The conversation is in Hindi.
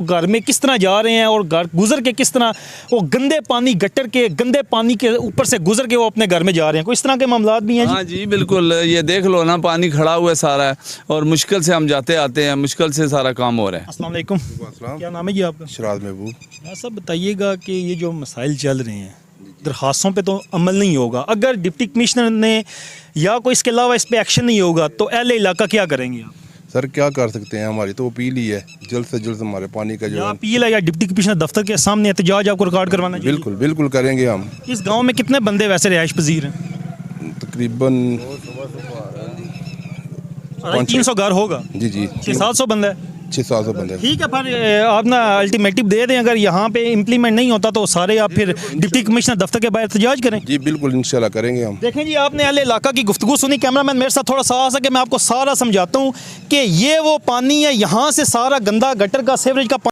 घर में किस तरह जा रहे हैं और घर गुजर के किस तरह वो गंदे पानी गटर के गंदे पानी के ऊपर से गुजर के वो अपने घर में जा रहे हैं, कोई इस तरह के मामला भी हैं? हाँ जी बिल्कुल, ये देख लो ना, पानी खड़ा हुआ है सारा है और मुश्किल से हम जाते आते हैं, मुश्किल से सारा काम हो रहा है। अस्सलाम वालेकुम, क्या नाम है जी आपका? शराद महबूब। हाँ, सब बताइएगा कि ये जो मसाइल चल रहे हैं दरख्वास्तों पे तो अमल नहीं होगा, अगर डिप्टी कमिश्नर ने या कोई इसके अलावा इस पे एक्शन नहीं होगा तो अहले इलाका क्या करेंगे आप? सर क्या कर सकते हैं, हमारी तो अपील ही है, जल्द से जल्द हमारे पानी का जो या है अपील है या डिप्टी कमिश्नर दफ्तर के सामने एहतजाज आपको रिकॉर्ड करवाना चाहिए? बिल्कुल बिल्कुल करेंगे हम। इस गांव में कितने बंदे वैसे रिहाइश पजीर हैं? तकरीबन 300 घर होगा, जी जी 600-700 बंदा है। 600-700 बंदे। ठीक है, फिर आप ना अल्टीमेटिव दे दें, अगर यहाँ पे इम्प्लीमेंट नहीं होता तो सारे आप फिर डिप्टी कमिश्नर दफ्तर के बाहर एहतजाज करें। जी बिल्कुल इंशाल्लाह करेंगे हम। देखें जी, आपने अहले इलाका की गुफ्तगू सुनी, कैमरामैन मेरे साथ थोड़ा सा आ सके, मैं आपको सारा समझाता हूँ कि ये वो पानी है, यहाँ से सारा गंदा गटर का सीवरेज का